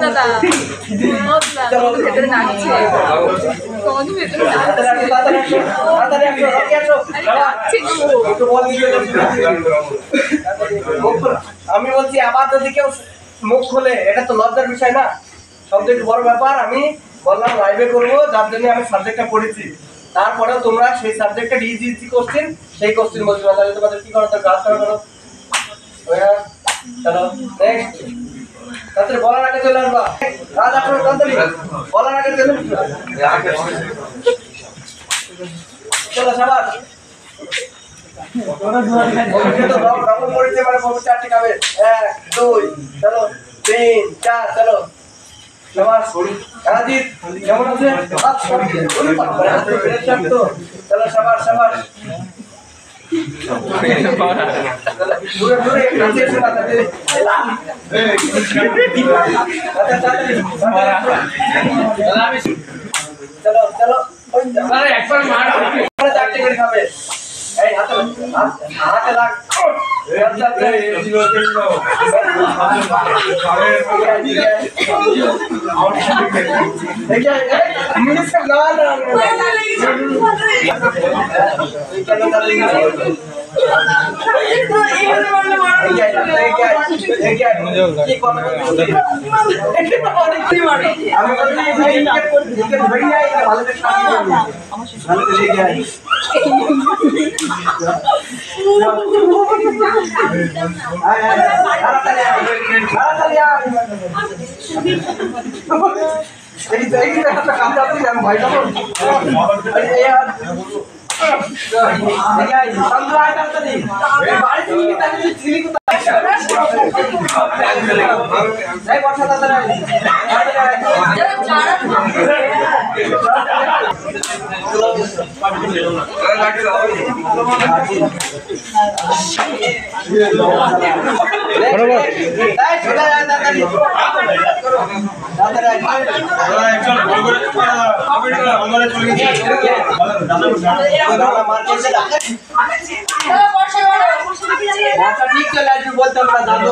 দাদা চলো ভেতরে নাচছে আমি বলছি আবার যদি কেউ মুখ খোলে এটা তো লজ্জার বিষয় না, সবথেকে বড় ব্যাপার। আমি বললাম লাইভে করবো, যার জন্য আমি সাবজেক্টটা পড়েছি। তারপরেও তোমরা সেই সাবজেক্টের ইজি ইজি কোশ্চেন, সেই কোশ্চেন বলছি না, তাহলে তোমাদের কি করো, তো ক্লাস করো। চলো নেক্সট, তাড়াতাড়ি বলার আগে চলে আসবা। রাজ আপনার তাড়াতাড়ি বলার আগে চলে চলো সবার ডবল পড়েছে মানে চারটে খাবে। 1 2 চলো 3 4 চলো সবার রাজিত কেমন আছে? চলো সবার সবার দূরে দূরে কাছে এসে চলো চলো একবার মার চারটে করে খাবে। এই হাতে হাতে লাগ ঠিক চলে আসবি বলতাম না দাদু।